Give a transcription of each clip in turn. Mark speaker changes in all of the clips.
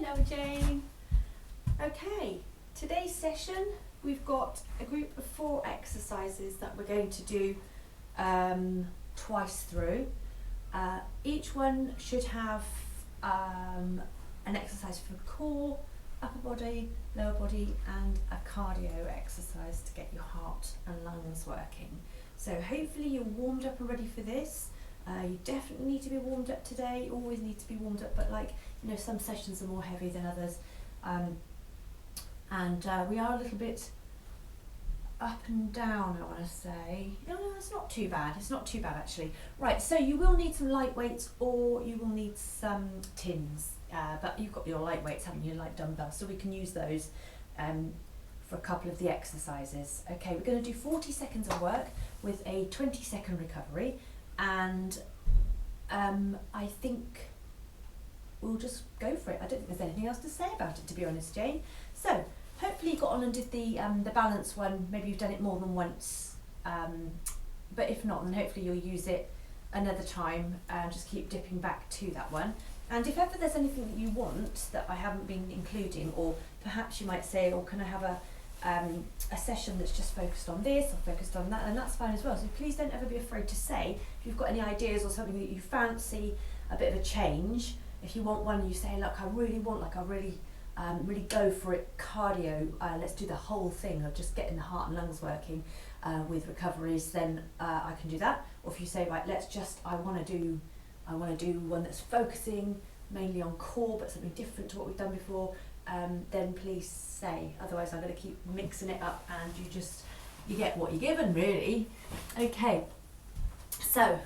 Speaker 1: Hello Jane. Okay, today's session we've got a group of 4 exercises that we're going to do twice through. Each one should have an exercise for core, upper body, lower body and a cardio exercise to get your heart and lungs working. So hopefully you're warmed up and ready for this. You definitely need to be warmed up today, always need to be warmed up, but some sessions are more heavy than others. We are a little bit up and down, I want to say. No, it's not too bad, actually. Right, so you will need some light weights or you will need some tins, but you've got your light weights, haven't you, like dumbbells, so we can use those for a couple of the exercises. Okay, we're going to do 40 seconds of work with a 20-second recovery. And I think we'll just go for it. I don't think there's anything else to say about it, to be honest, Jane. So hopefully you got on and did the balance one. Maybe you've done it more than once, but if not, then hopefully you'll use it another time. Just keep dipping back to that one. And if ever there's anything that you want that I haven't been including, or perhaps you might say, or can I have a session that's just focused on this or focused on that, and that's fine as well. So please don't ever be afraid to say if you've got any ideas or something that you fancy a bit of a change. If you want one, you say, look, I really really go for it cardio, let's do the whole thing of just getting the heart and lungs working with recoveries, then I can do that. Or if you say, right, I want to do one that's focusing mainly on core but something different to what we've done before, then please say. Otherwise I'm going to keep mixing it up and you get what you're given, really. Okay, so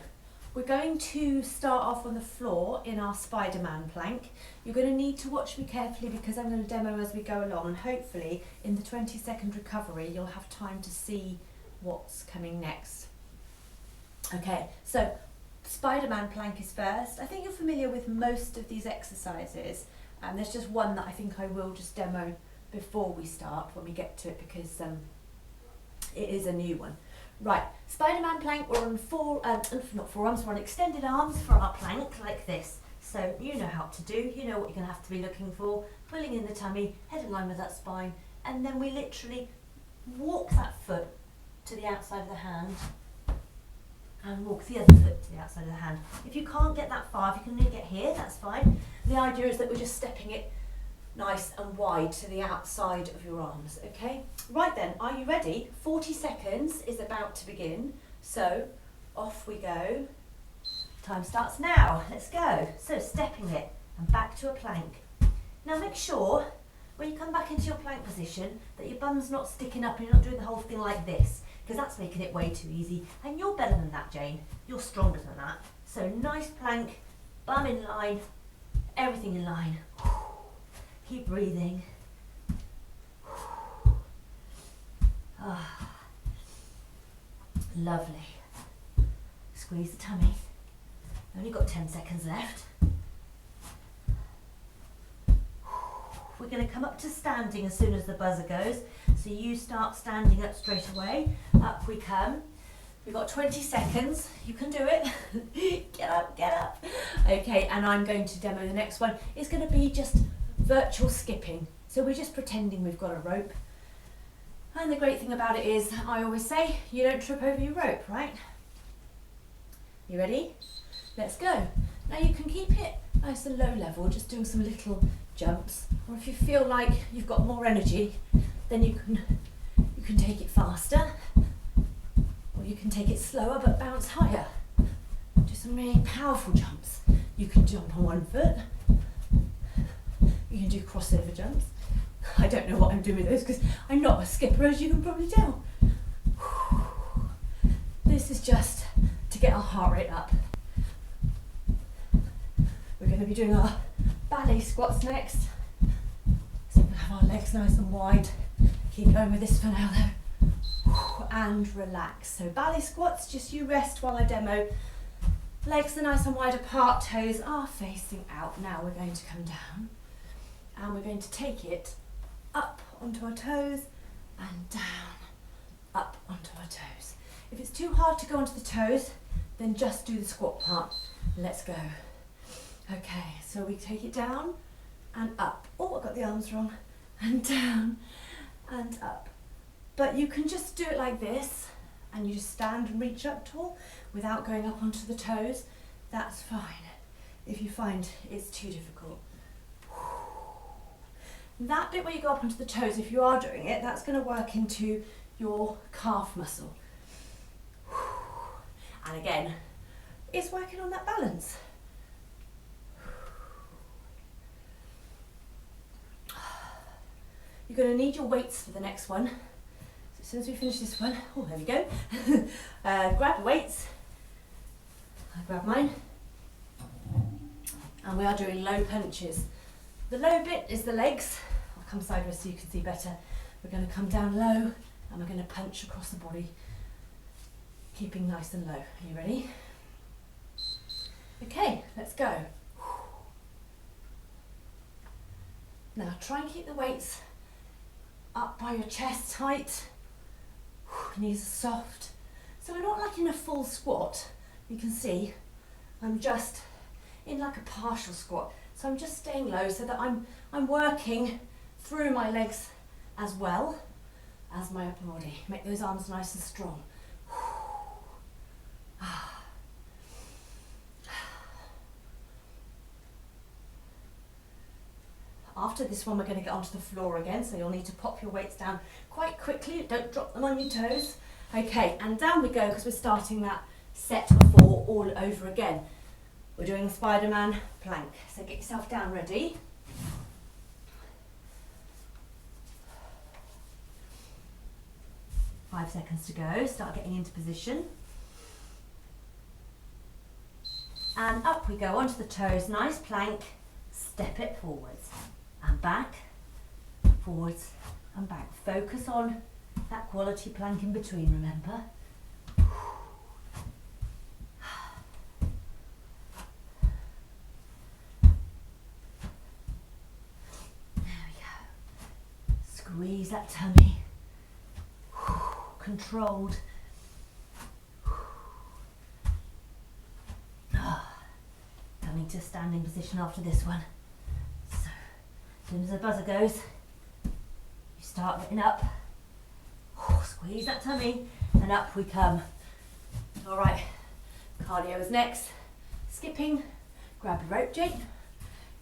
Speaker 1: we're going to start off on the floor in our Spider-Man plank. You're going to need to watch me carefully because I'm going to demo as we go along, and hopefully in the 20-second recovery you'll have time to see what's coming next. Okay, so Spider-Man plank is first. I think you're familiar with most of these exercises. There's just one that I think I will just demo before we start, when we get to it, because it is a new one. Right, Spider-Man plank, we're on not forearms, we're on extended arms for our plank, like this. So you know how to do, you know what you're going to have to be looking for, pulling in the tummy, head in line with that spine, and then we literally walk that foot to the outside of the hand, and walk the other foot to the outside of the hand. If you can't get that far, if you can only get here, that's fine. The idea is that we're just stepping it nice and wide to the outside of your arms, okay? Right then, are you ready? 40 seconds is about to begin, so off we go. Time starts now, let's go. So stepping it and back to a plank. Now make sure, when you come back into your plank position, that your bum's not sticking up and you're not doing the whole thing like this, because that's making it way too easy. And you're better than that, Jane. You're stronger than that. So nice plank, bum in line, everything in line. Keep breathing. Ah, lovely. Squeeze the tummy. Only got 10 seconds left. We're going to come up to standing as soon as the buzzer goes. So you start standing up straight away. Up we come. We've got 20 seconds. You can do it. Get up, get up. Okay, and I'm going to demo the next one. It's going to be just virtual skipping. So we're just pretending we've got a rope. And the great thing about it is, I always say, you don't trip over your rope, right? You ready? Let's go. Now you can keep it nice and low level, just doing some little jumps. Or if you feel like you've got more energy, then you can take it faster. Or you can take it slower but bounce higher. Do some really powerful jumps. You can jump on one foot. You can do crossover jumps. I don't know what I'm doing with those because I'm not a skipper, as you can probably tell. This is just to get our heart rate up. We're going to be doing our ballet squats next. So we'll have our legs nice and wide. Keep going with this for now though. And relax. So ballet squats, just you rest while I demo. Legs are nice and wide apart, toes are facing out. Now we're going to come down and we're going to take it up onto our toes and down, up onto our toes. If it's too hard to go onto the toes, then just do the squat part. Let's go. Okay, so we take it down and up. Oh, I got the arms wrong. And down and up. But you can just do it like this, and you just stand and reach up tall without going up onto the toes. That's fine if you find it's too difficult. That bit where you go up onto the toes, if you are doing it, that's going to work into your calf muscle. And again, it's working on that balance. You're going to need your weights for the next one. So as soon as we finish this one, oh, there we go. Grab the weights. I grab mine. And we are doing low punches. The low bit is the legs. I'll come sideways so you can see better. We're going to come down low and we're going to punch across the body, keeping nice and low. Are you ready? Okay, let's go. Now try and keep the weights up by your chest tight. Knees are soft. So we're not like in a full squat. You can see I'm just in like a partial squat. So I'm just staying low so that I'm working through my legs as well as my upper body. Make those arms nice and strong. After this one, we're going to get onto the floor again, so you'll need to pop your weights down quite quickly. Don't drop them on your toes. Okay, and down we go because we're starting that set before all over again. We're doing a Spider-Man plank. So get yourself down ready. Five seconds to go. Start getting into position. And up we go onto the toes. Nice plank. Step it forwards and back, forwards and back. Focus on that quality plank in between, remember? There we go. Squeeze that tummy. Controlled. Coming to standing position after this one. So, as soon as the buzzer goes, you start getting up. Squeeze that tummy, and up we come. All right, cardio is next. Skipping, grab your rope, Jake.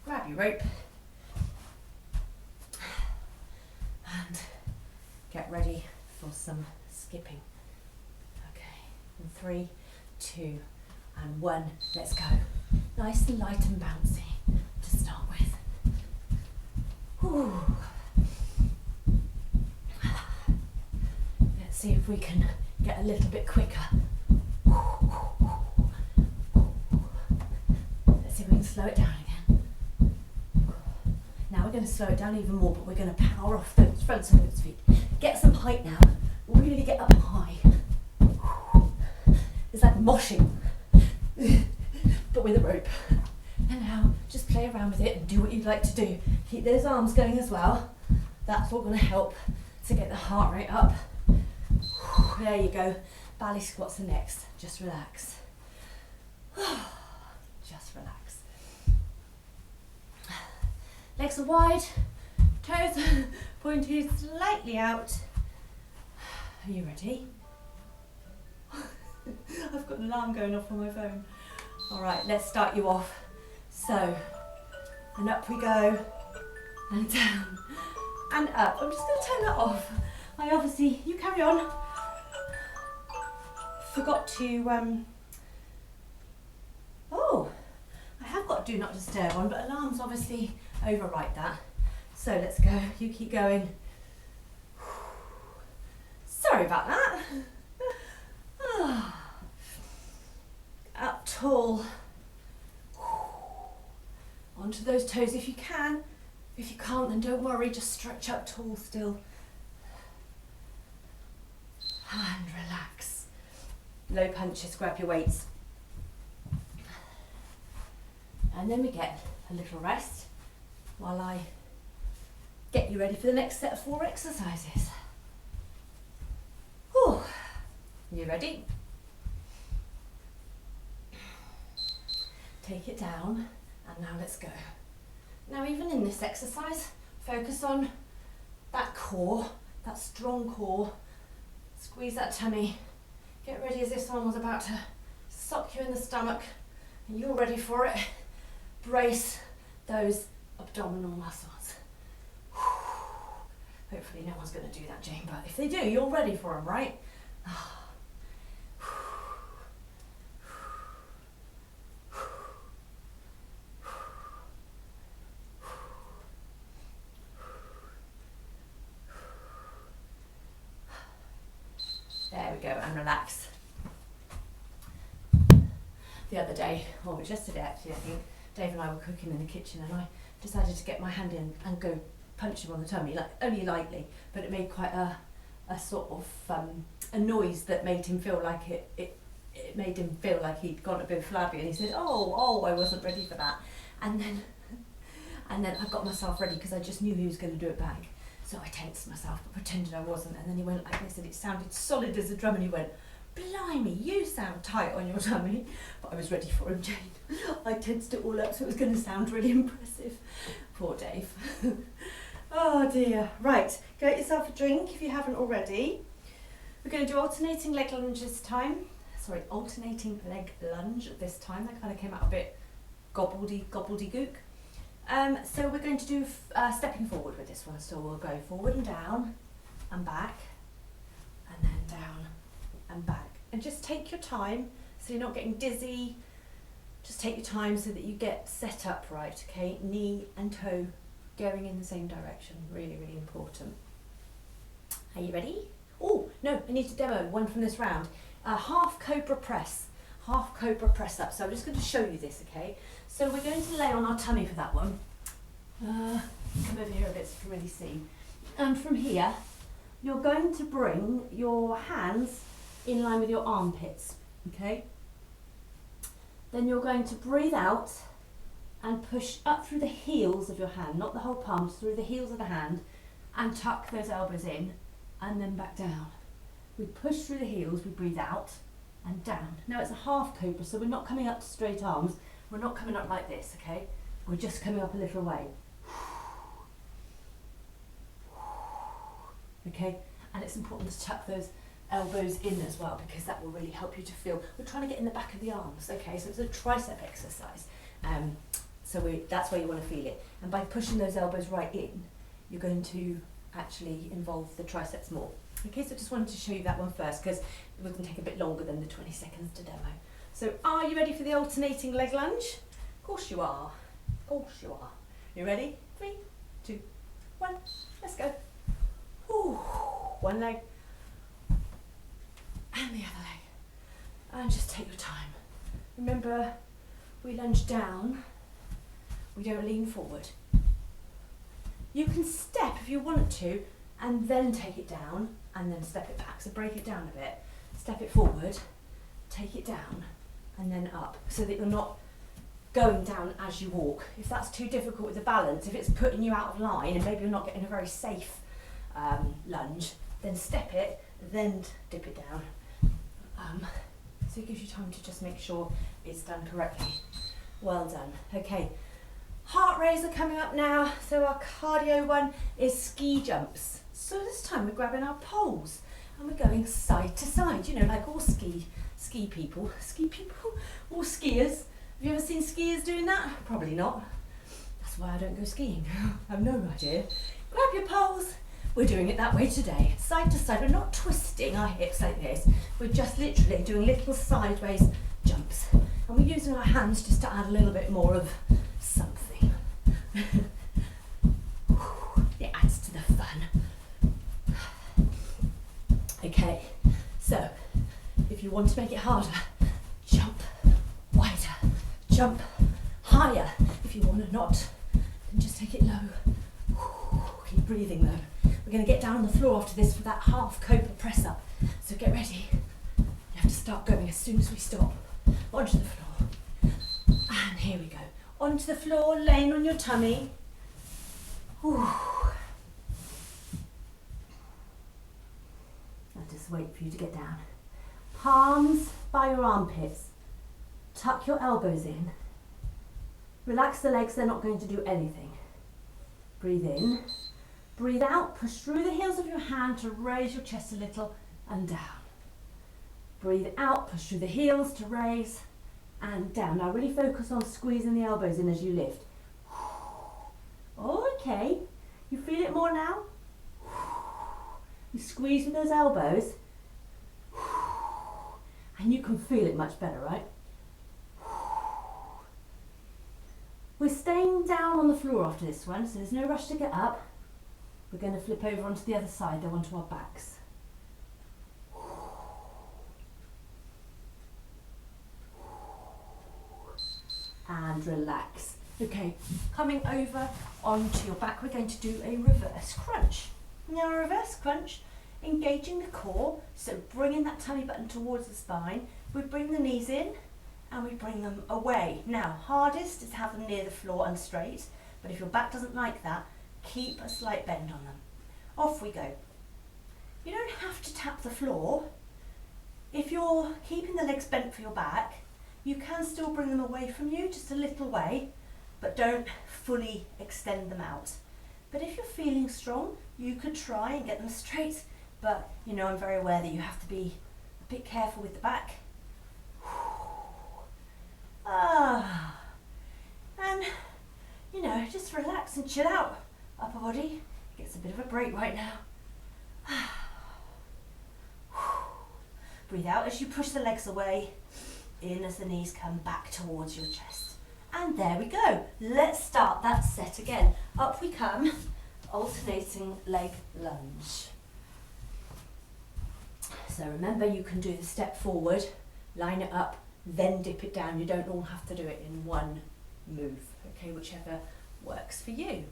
Speaker 1: Grab your rope. And get ready for some skipping. Okay, in 3, 2, and 1, let's go. Nice and light and bouncy to start with. Ooh. Let's see if we can get a little bit quicker. Let's see if we can slow it down again. Now we're going to slow it down even more, but we're going to power off those fronts of those feet. Get some height now. Really get up high. It's like moshing, but with a rope. And now just play around with it and do what you'd like to do. Keep those arms going as well. That's what's going to help to get the heart rate up. There you go. Ballet squats are next. Just relax. Just relax. Legs are wide. Toes pointed slightly out. Are you ready? I've got an alarm going off on my phone. All right, let's start you off. So, and up we go, and down, and up. I'm just going to turn that off. I obviously, you carry on. Forgot to, oh, I have got do not disturb on, but alarms obviously override that. So let's go, you keep going. Sorry about that. Up tall. Onto those toes if you can. If you can't, then don't worry, just stretch up tall still. And relax. Low punches, grab your weights. And then we get a little rest while I get you ready for the next set of 4 exercises. Whew. You ready? Take it down, and now let's go. Now even in this exercise, focus on that core, that strong core. Squeeze that tummy. Get ready as if someone was about to suck you in the stomach and you're ready for it. Brace those abdominal muscles. Hopefully no one's going to do that, Jane, but if they do, you're ready for them, right? There we go, and relax. The other day, or it was yesterday actually, I think, Dave and I were cooking in the kitchen and I decided to get my hand in and go punch him on the tummy, like only lightly, but it made quite a sort of a noise that made him feel like it made him feel like he'd gone a bit flabby, and he said, oh, I wasn't ready for that. And then I got myself ready because I just knew he was going to do it back. So I tensed myself but pretended I wasn't, and then he went like this and it sounded solid as a drum, and he went, blimey, you sound tight on your tummy. But I was ready for him, Jane. I tensed it all up so it was going to sound really impressive. Poor Dave. Oh dear. Right, get yourself a drink if you haven't already. We're going to do alternating leg lunge this time. Sorry, alternating leg lunge this time. That kind of came out a bit gobbledygook. So we're going to do stepping forward with this one. So we'll go forward and down and back, and then down and back. And just take your time so you're not getting dizzy. Just take your time so that you get set up right, okay? Knee and toe going in the same direction. Really, really important. Are you ready? Oh, no, I need to demo one from this round. Half cobra press. Half cobra press up. So I'm just going to show you this, okay? So we're going to lay on our tummy for that one. Come over here a bit so you can really see. And from here, you're going to bring your hands in line with your armpits, okay? Then you're going to breathe out and push up through the heels of your hand, not the whole palm, just through the heels of the hand, and tuck those elbows in and then back down. We push through the heels, we breathe out and down. Now it's a half cobra, so we're not coming up to straight arms, we're not coming up like this, okay? We're just coming up a little way. Okay, and it's important to tuck those elbows in as well because that will really help you to feel. We're trying to get in the back of the arms, okay? So it's a tricep exercise. That's where you want to feel it. And by pushing those elbows right in, you're going to actually involve the triceps more. Okay, so I just wanted to show you that one first because it was going to take a bit longer than the 20 seconds to demo. So are you ready for the alternating leg lunge? Of course you are. Of course you are. You ready? 3, 2, 1, let's go. Ooh, one leg and the other leg. And just take your time. Remember, we lunge down, we don't lean forward. You can step if you want to and then take it down and then step it back. So break it down a bit, step it forward, take it down and then up so that you're not going down as you walk. If that's too difficult with the balance, if it's putting you out of line and maybe you're not getting a very safe lunge, then step it, then dip it down. So it gives you time to just make sure it's done correctly. Well done. Okay, heart raiser coming up now. So our cardio one is ski jumps. So this time we're grabbing our poles and we're going side to side, you know, like all ski people, all skiers. Have you ever seen skiers doing that? Probably not. That's why I don't go skiing. I have no idea. Grab your poles. We're doing it that way today, side to side. We're not twisting our hips like this. We're just literally doing little sideways jumps. And we're using our hands just to add a little bit more of something. It adds to the fun. Okay, so if you want to make it harder, jump wider, jump higher. If you want to not, then just take it low. Keep breathing though. We're going to get down on the floor after this for that half cobra press up. So get ready. You have to start going as soon as we stop. Onto the floor. And here we go. Onto the floor, laying on your tummy. Whew. I'll just wait for you to get down. Palms by your armpits. Tuck your elbows in. Relax the legs, they're not going to do anything. Breathe in. Breathe out. Push through the heels of your hand to raise your chest a little and down. Breathe out. Push through the heels to raise and down. Now really focus on squeezing the elbows in as you lift. Okay. You feel it more now? You squeeze with those elbows and you can feel it much better, right? We're staying down on the floor after this one, so there's no rush to get up. We're going to flip over onto the other side, though, onto our backs. And relax. Okay, coming over onto your back, we're going to do a reverse crunch. Now, a reverse crunch, engaging the core, so bringing that tummy button towards the spine. We bring the knees in and we bring them away. Now, hardest is to have them near the floor and straight, but if your back doesn't like that, keep a slight bend on them. Off we go. You don't have to tap the floor. If you're keeping the legs bent for your back, you can still bring them away from you, just a little way, but don't fully extend them out. But if you're feeling strong, you could try and get them straight, but you know, I'm very aware that you have to be a bit careful with the back. And you know, just relax and chill out. Upper body gets a bit of a break right now. Breathe out as you push the legs away, in as the knees come back towards your chest. And there we go. Let's start that set again. Up we come, alternating leg lunge. So remember, you can do the step forward, line it up, then dip it down. You don't all have to do it in one move, okay, whichever works for you.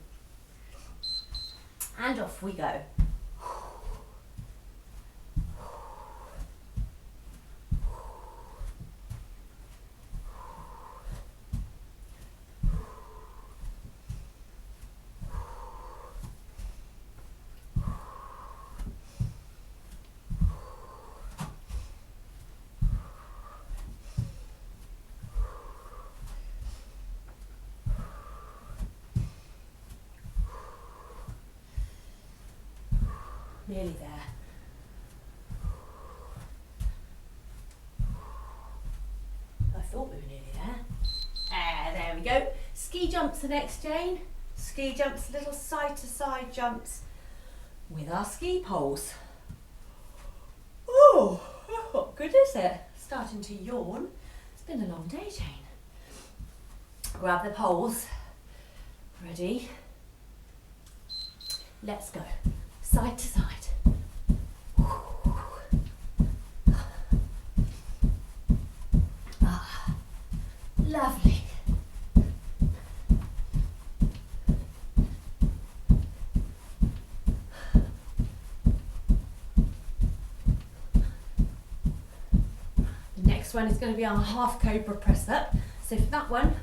Speaker 1: And off we go. Nearly there. I thought we were nearly there. There we go. Ski jumps the next, Jane. Ski jumps, little side to side jumps with our ski poles. Oh, what good is it? Starting to yawn. It's been a long day, Jane. Grab the poles. Ready? Let's go. Side to side. Lovely. The next one is going to be our half cobra press up. So for that one,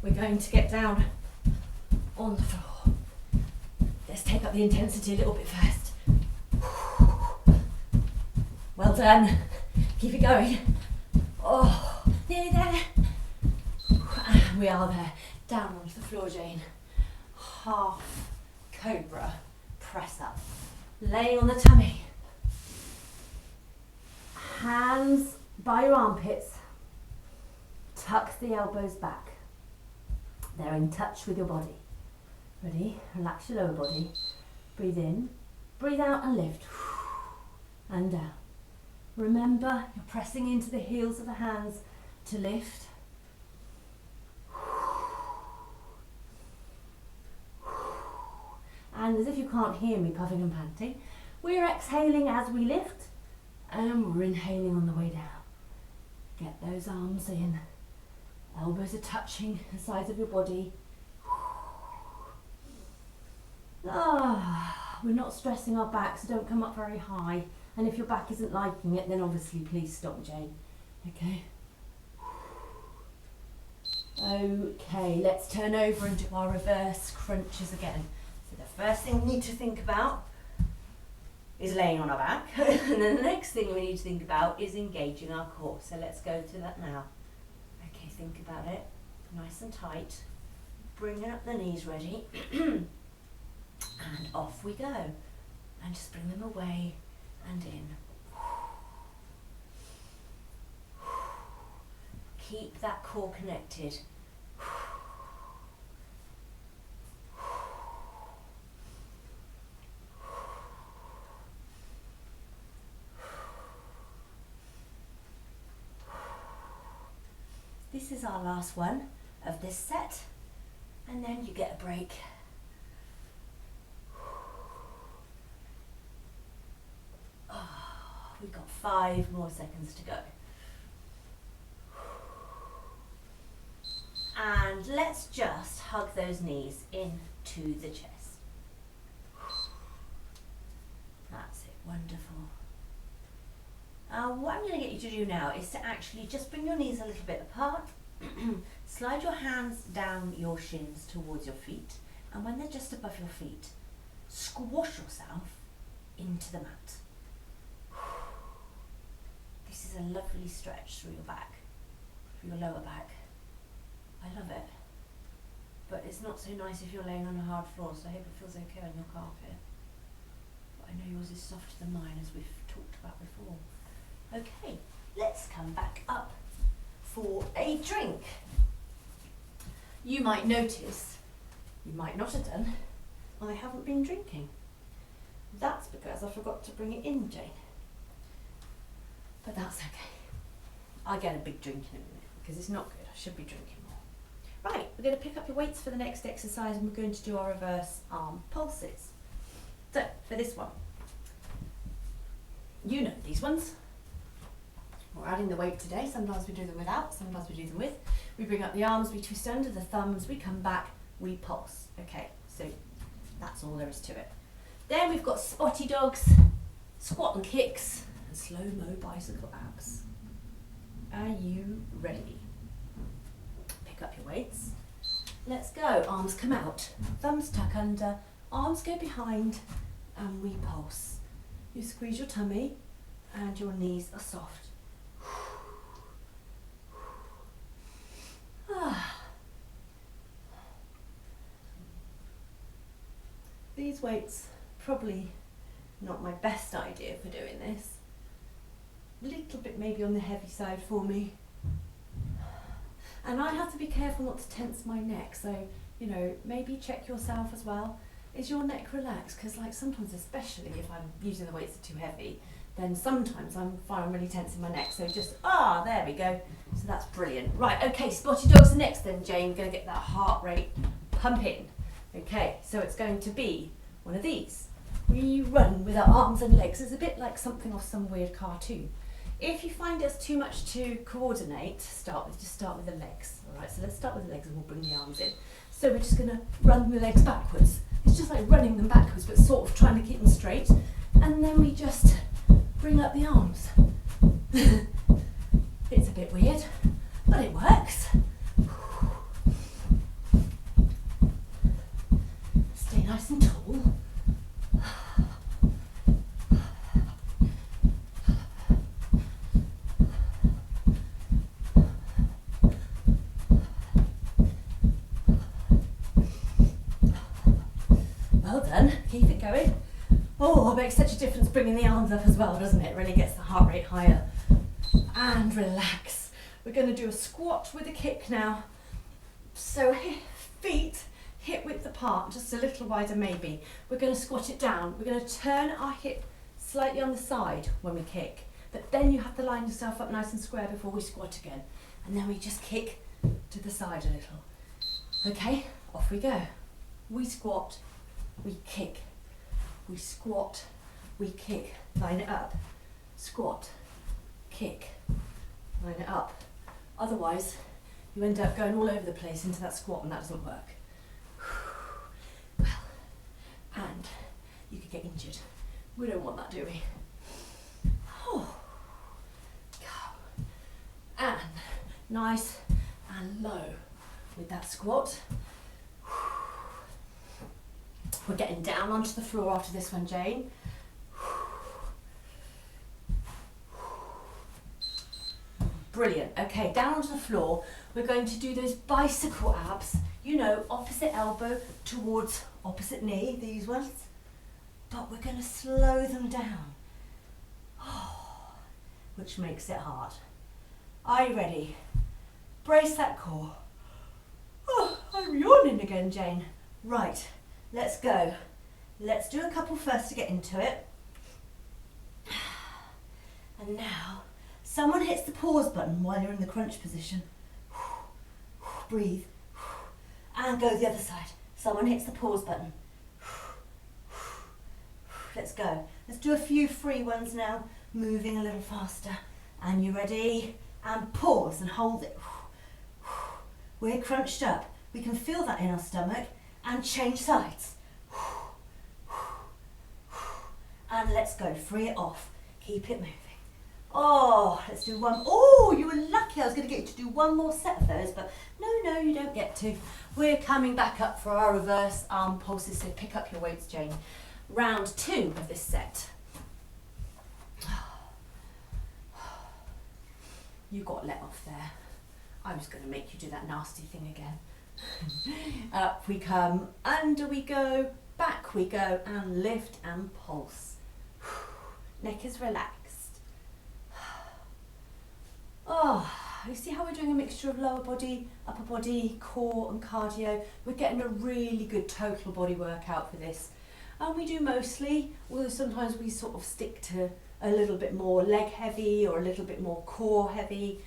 Speaker 1: we're going to get down on the floor. Let's take up the intensity a little bit first. Well done. Keep it going. Oh, nearly there. And we are there. Down onto the floor, Jane. Half cobra press up. Laying on the tummy. Hands by your armpits. Tuck the elbows back. They're in touch with your body. Ready? Relax your lower body. Breathe in, breathe out and lift. And down. Remember, you're pressing into the heels of the hands to lift. And as if you can't hear me puffing and panting, we're exhaling as we lift and we're inhaling on the way down. Get those arms in. Elbows are touching the sides of your body. We're not stressing our back, so don't come up very high. And if your back isn't liking it, then obviously please stop, Jane. Okay? Okay, let's turn over and do our reverse crunches again. So the first thing we need to think about is laying on our back. And then the next thing we need to think about is engaging our core. So let's go to that now. Okay, think about it. Nice and tight. Bringing up the knees, ready. And off we go. And just bring them away and in. Keep that core connected. This is our last one of this set, and then you get a break. Oh, we've got 5 more seconds to go. And let's just hug those knees into the chest. That's it, wonderful. What I'm going to get you to do now is to actually just bring your knees a little bit apart, slide your hands down your shins towards your feet, and when they're just above your feet, squash yourself into the mat. This is a lovely stretch through your back, through your lower back. I love it, but it's not so nice if you're laying on a hard floor, so I hope it feels okay on your carpet. But I know yours is softer than mine, as we've talked about before. Okay, let's come back up for a drink. You might notice, you might not have done, I haven't been drinking. That's because I forgot to bring it in, Jane. But that's okay. I'll get a big drink in a minute, because it's not good. I should be drinking more. Right, we're going to pick up your weights for the next exercise, and we're going to do our reverse arm pulses. So, for this one, you know these ones. We're adding the weight today. Sometimes we do them without, sometimes we do them with. We bring up the arms, we twist under the thumbs, we come back, we pulse. Okay, so that's all there is to it. Then we've got spotty dogs, squat and kicks, and slow-mo bicycle abs. Are you ready? Pick up your weights. Let's go. Arms come out, thumbs tuck under, arms go behind, and we pulse. You squeeze your tummy, and your knees are soft. These weights, probably not my best idea for doing this. A little bit maybe on the heavy side for me. And I have to be careful not to tense my neck, so, you know, maybe check yourself as well. Is your neck relaxed? Because like sometimes, especially if I'm using the weights that are too heavy, then sometimes I'm really tensing my neck. So just, there we go. So that's brilliant. Right, okay, spotty dogs are next then, Jane. We're going to get that heart rate pumping. Okay, so it's going to be one of these. We run with our arms and legs. It's a bit like something off some weird cartoon. If you find it's too much to coordinate, just start with the legs. All right, so let's start with the legs and we'll bring the arms in. So we're just going to run the legs backwards. It's just like running them backwards, but sort of trying to keep them straight. And then we just bring up the arms. It's a bit weird, but it works. Stay nice and tall. Well done, keep it going. Oh, it makes such a difference bringing the arms up as well, doesn't it? It really gets the heart rate higher. And relax. We're going to do a squat with a kick now. So feet hip width apart, just a little wider maybe. We're going to squat it down. We're going to turn our hip slightly on the side when we kick. But then you have to line yourself up nice and square before we squat again. And then we just kick to the side a little. Okay, off we go. We squat, we kick. We squat, we kick, line it up, squat, kick, line it up. Otherwise, you end up going all over the place into that squat and that doesn't work. Well, and you could get injured. We don't want that, do we? Oh, go. And nice and low with that squat. We're getting down onto the floor after this one, Jane. Brilliant. Okay, down onto the floor. We're going to do those bicycle abs You know, opposite elbow towards opposite knee, these ones. But we're going to slow them down, which makes it hard. Are you ready? Brace that core. Oh, I'm yawning again, Jane. Right, let's go. Let's do a couple first to get into it. And now, someone hits the pause button while you're in the crunch position. Breathe. And go the other side. Someone hits the pause button. Let's go. Let's do a few free ones now, moving a little faster. And you ready? And pause and hold it. We're crunched up. We can feel that in our stomach. And change sides. And let's go. Free it off. Keep it moving. Oh, let's do one. Oh, you were lucky. I was going to get you to do one more set of those, but no, you don't get to. We're coming back up for our reverse arm pulses, so pick up your weights, Jane. Round 2 of this set. You got let off there. I was going to make you do that nasty thing again. Up we come, under we go, back we go, and lift and pulse. Neck is relaxed. Oh, you see how we're doing a mixture of lower body, upper body, core and cardio? We're getting a really good total body workout for this. And we do mostly, although sometimes we sort of stick to a little bit more leg heavy or a little bit more core heavy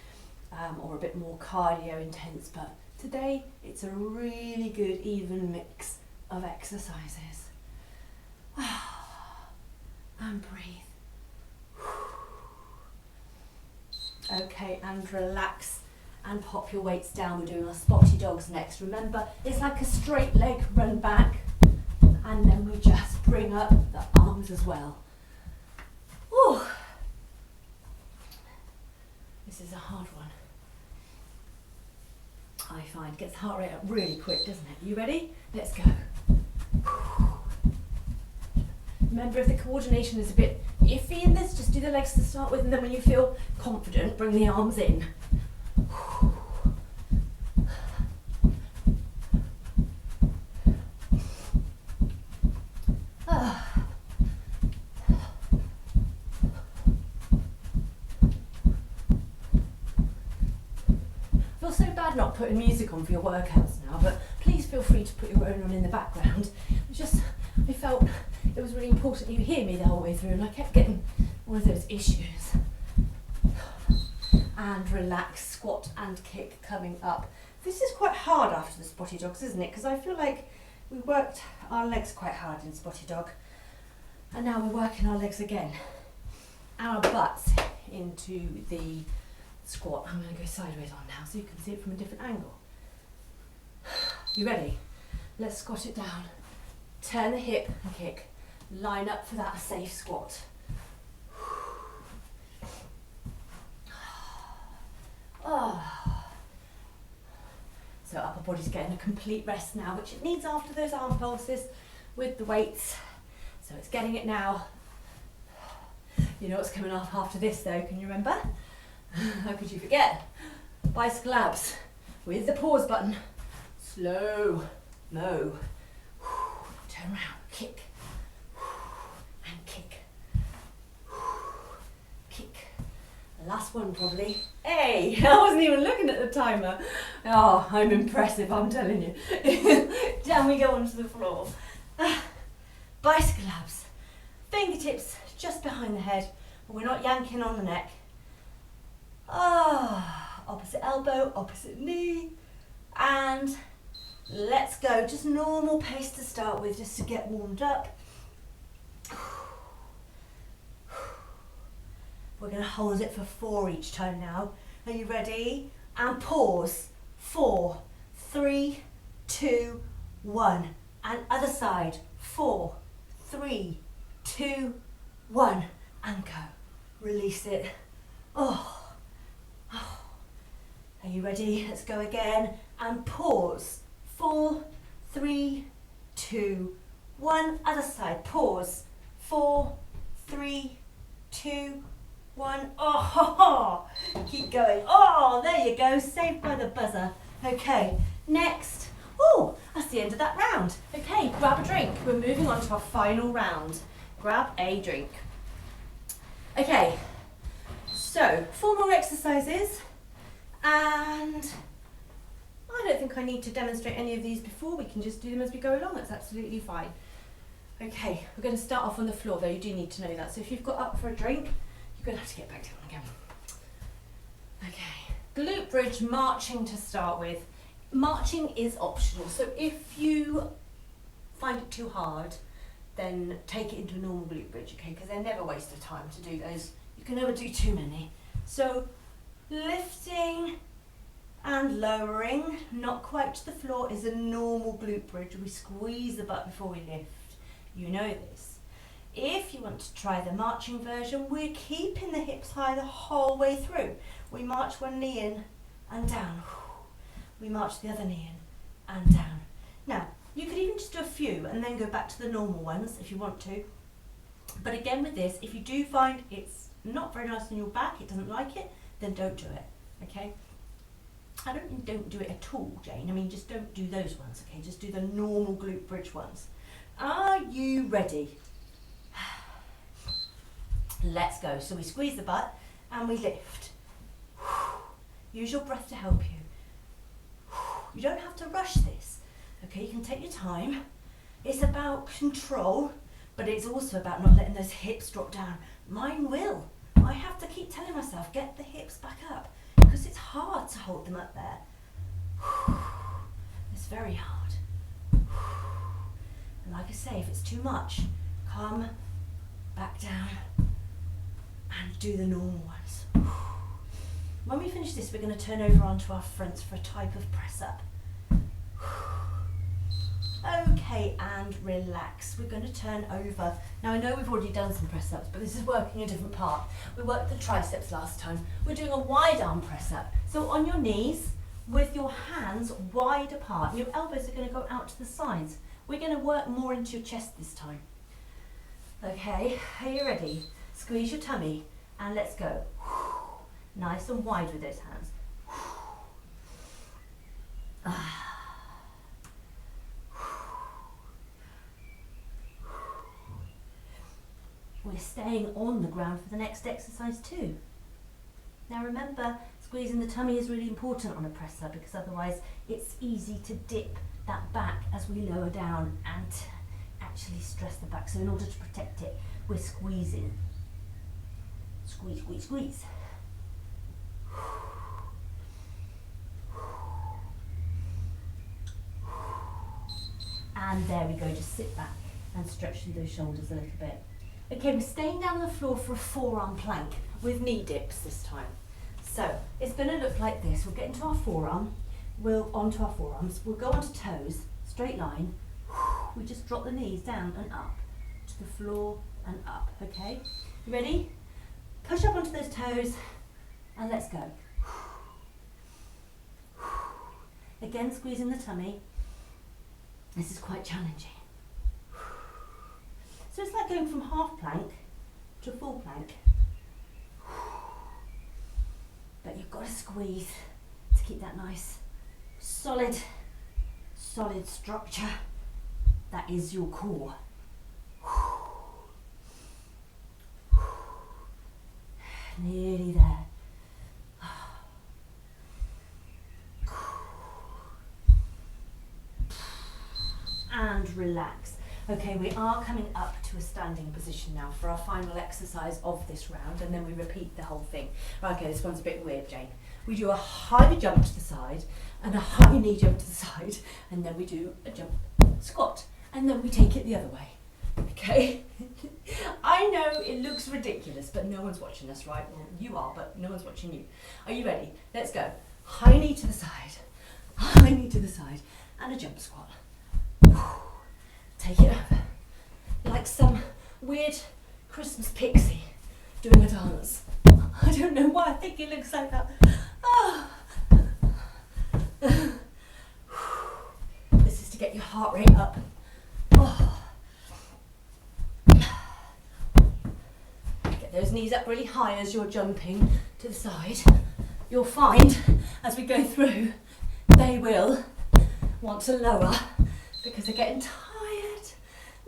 Speaker 1: or a bit more cardio intense. But today it's a really good even mix of exercises. And breathe. Okay, and relax and pop your weights down. We're doing our spotty dogs next. Remember, it's like a straight leg run back, and then we just bring up the arms as well. Ooh. This is a hard one. I find gets the heart rate up really quick, doesn't it? You ready? Let's go. Remember, if the coordination is a bit iffy in this, just do the legs to start with, and then when you feel confident, bring the arms in. I feel so bad not putting music on for your workouts now, but please feel free to put your own on in the background. I felt it was really important you hear me the whole way through, and I kept getting one of those issues. And relax, squat and kick coming up. This is quite hard after the spotty dogs, isn't it? Because I feel like we worked our legs quite hard in spotty dog, and now we're working our legs again. And our butts into the squat. I'm going to go sideways on now so you can see it from a different angle. You ready? Let's squat it down. Turn the hip and kick. Line up for that safe squat. Oh. So upper body's getting a complete rest now, which it needs after those arm pulses with the weights. So it's getting it now. You know what's coming up after this though, can you remember? How could you forget? Bicycle abs with the pause button. Slow mo. Turn around, kick, and kick, kick. The last one probably. Hey, I wasn't even looking at the timer. Oh, I'm impressive, I'm telling you. Down we go onto the floor. Bicycle abs. Fingertips just behind the head, but we're not yanking on the neck. Opposite elbow, opposite knee, and let's go. Just normal pace to start with, just to get warmed up. We're going to hold it for 4 each time now. Are you ready? And pause. 4, 3, 2, 1. And other side. 4, 3, 2, 1. And go. Release it. Oh. Are you ready? Let's go again. And pause. 4, 3, 2, 1. Other side. Pause. 4, 3, 2, 1. Oh, keep going. Oh, there you go. Saved by the buzzer. Okay, next. Oh, that's the end of that round. Okay, grab a drink. We're moving on to our final round. Grab a drink. Okay, so 4 more exercises, and I don't think I need to demonstrate any of these before. We can just do them as we go along. That's absolutely fine. Okay, we're going to start off on the floor, though. You do need to know that. So if you've got up for a drink, you're going to have to get back down again. Okay, glute bridge marching to start with. Marching is optional, so if you find it too hard, then take it into a normal glute bridge, okay? Because they're never a waste of time to do those. You can never do too many. So lifting and lowering, not quite to the floor, is a normal glute bridge. We squeeze the butt before we lift. You know this. If you want to try the marching version, we're keeping the hips high the whole way through. We march one knee in and down. We march the other knee in and down. Now, you could even just do a few and then go back to the normal ones if you want to. But again with this, if you do find it's not very nice on your back, it doesn't like it, then don't do it, okay? I don't mean don't do it at all, Jane. I mean just don't do those ones, okay? Just do the normal glute bridge ones. Are you ready? Let's go. So we squeeze the butt and we lift. Use your breath to help you. You don't have to rush this, okay? You can take your time. It's about control, but it's also about not letting those hips drop down. Mine will. I have to keep telling myself, get the hips back up, because it's hard to hold them up there. It's very hard. And like I say, if it's too much, come back down and do the normal ones. When we finish this, we're going to turn over onto our fronts for a type of press up. Okay, and relax. We're going to turn over. Now I know we've already done some press ups, but this is working a different part. We worked the triceps last time. We're doing a wide arm press up. So on your knees, with your hands wide apart, your elbows are going to go out to the sides. We're going to work more into your chest this time. Okay, are you ready? Squeeze your tummy and let's go. Nice and wide with those hands. We're staying on the ground for the next exercise too. Now remember, squeezing the tummy is really important on a press up because otherwise it's easy to dip that back as we lower down and actually stress the back. So in order to protect it, we're squeezing. Squeeze, squeeze, squeeze. And there we go, just sit back and stretch through those shoulders a little bit. Okay, we're staying down on the floor for a forearm plank with knee dips this time. So it's going to look like this. We'll get into our forearm, onto our forearms, we'll go onto toes, straight line. We just drop the knees down and up to the floor and up, okay? You ready? Push up onto those toes and let's go. Again, squeezing the tummy. This is quite challenging. So it's like going from half plank to full plank. But you've got to squeeze to keep that nice, solid structure. That is your core. Nearly there. And relax. Okay, we are coming up to a standing position now for our final exercise of this round, and then we repeat the whole thing. Okay, this one's a bit weird, Jane. We do a high jump to the side and a high knee jump to the side, and then we do a jump squat, and then we take it the other way. Okay? I know it looks ridiculous, but no one's watching us, right? Well, you are, but no one's watching you. Are you ready? Let's go. High knee to the side, high knee to the side, and a jump squat. Take it over, like some weird Christmas pixie doing a dance. I don't know why I think it looks like that. This is to get your heart rate up. Get those knees up really high as you're jumping to the side. You'll find as we go through, they will want to lower because they're getting tired,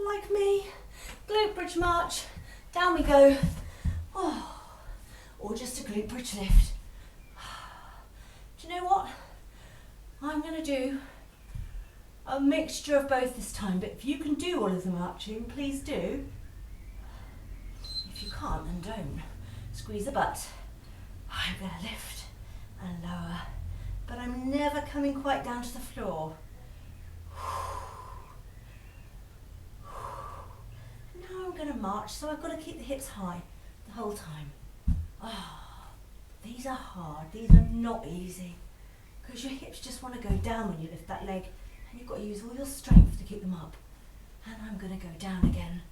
Speaker 1: like me. Glute bridge march, down we go. Oh, or just a glute bridge lift. Do you know what? I'm going to do a mixture of both this time, but if you can do all of the marching, please do. If you can't, then don't. Squeeze the butt. I'm going to lift and lower, but I'm never coming quite down to the floor. Now I'm going to march, so I've got to keep the hips high the whole time. Oh, these are hard. These are not easy, because your hips just want to go down when you lift that leg, and you've got to use all your strength to keep them up. And I'm going to go down again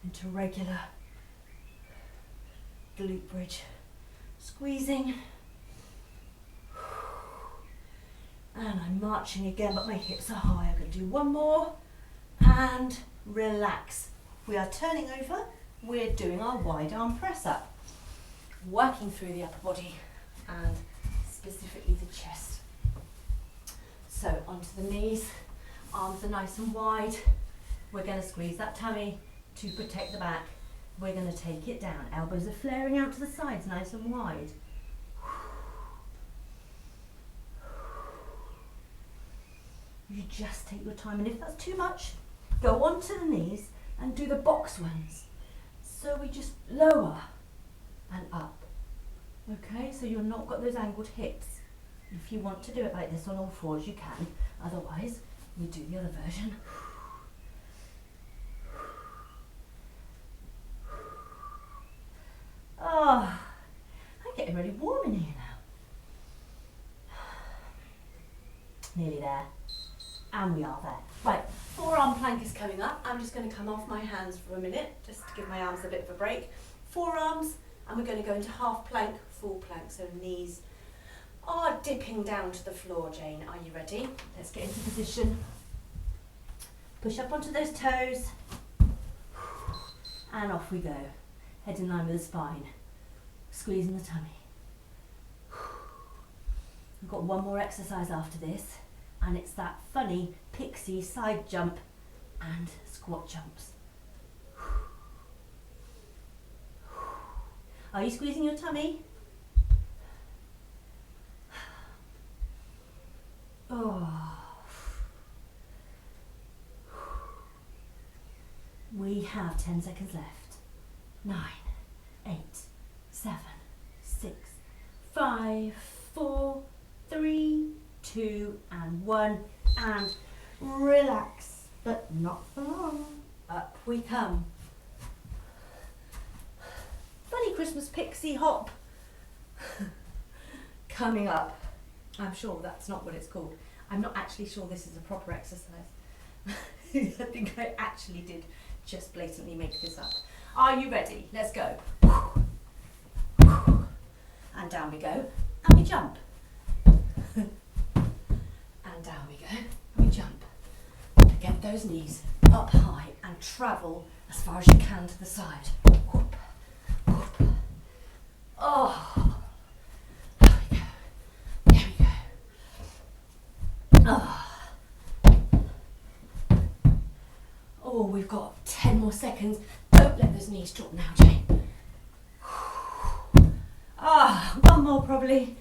Speaker 1: into regular glute bridge. Squeezing. And I'm marching again, but my hips are high. I'm going to do one more and relax. We are turning over. We're doing our wide arm press up, working through the upper body and specifically the chest. So onto the knees, arms are nice and wide. We're going to squeeze that tummy to protect the back. We're going to take it down. Elbows are flaring out to the sides, nice and wide. You just take your time, and if that's too much, go onto the knees and do the box ones. So we just lower and up. Okay, so you've not got those angled hips. If you want to do it like this on all fours, you can. Otherwise, we do the other version. Oh, I'm getting really warm in here now. Nearly there. And we are there. Right, forearm plank is coming up. I'm just going to come off my hands for a minute, just to give my arms a bit of a break. Forearms, and we're going to go into half plank, full plank, so knees are dipping down to the floor. Jane, are you ready? Let's get into position. Push up onto those toes, and off we go. Head in line with the spine, squeezing the tummy. We've got one more exercise after this, and it's that funny pixie side jump and squat jumps. Are you squeezing your tummy? Oh. We have 10 seconds left. 9, 8, 7, 6, 5, 4, 3, 2, and 1, and relax, but not for long. Up we come. Funny Christmas pixie hop coming up. I'm sure that's not what it's called. I'm not actually sure this is a proper exercise. I think I actually did just blatantly make this up. Are you ready? Let's go. And down we go, and we jump. And down we go, and we jump. Get those knees up high and travel as far as you can to the side. Whoop, whoop. Oh, there we go. There we go. Oh, we've got 10 more seconds. Don't let those knees drop now, Jane. One more probably.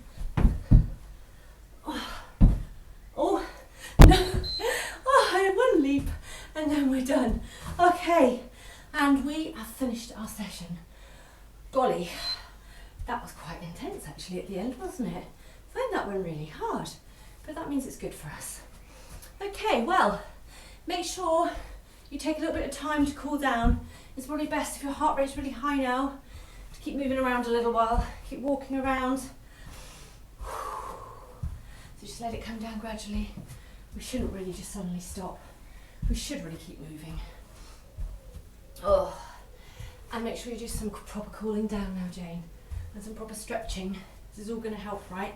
Speaker 1: Oh, no. I had one leap and then we're done. Okay, and we have finished our session. Golly, that was quite intense actually at the end, wasn't it? I found that one really hard, but that means it's good for us. Okay, well, make sure you take a little bit of time to cool down. It's probably best if your heart rate's really high now to keep moving around a little while, keep walking around. So just let it come down gradually. We shouldn't really just suddenly stop. We should really keep moving. Oh, and make sure you do some proper cooling down now, Jane, and some proper stretching. This is all going to help, right?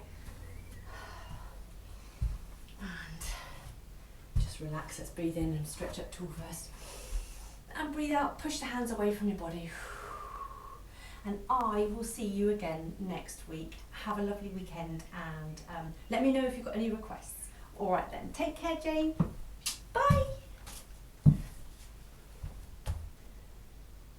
Speaker 1: And just relax. Let's breathe in and stretch up tall first. And breathe out. Push the hands away from your body. and I will see you again next week. Have a lovely weekend, and let me know if you've got any requests. All right then, take care, Jane. Bye.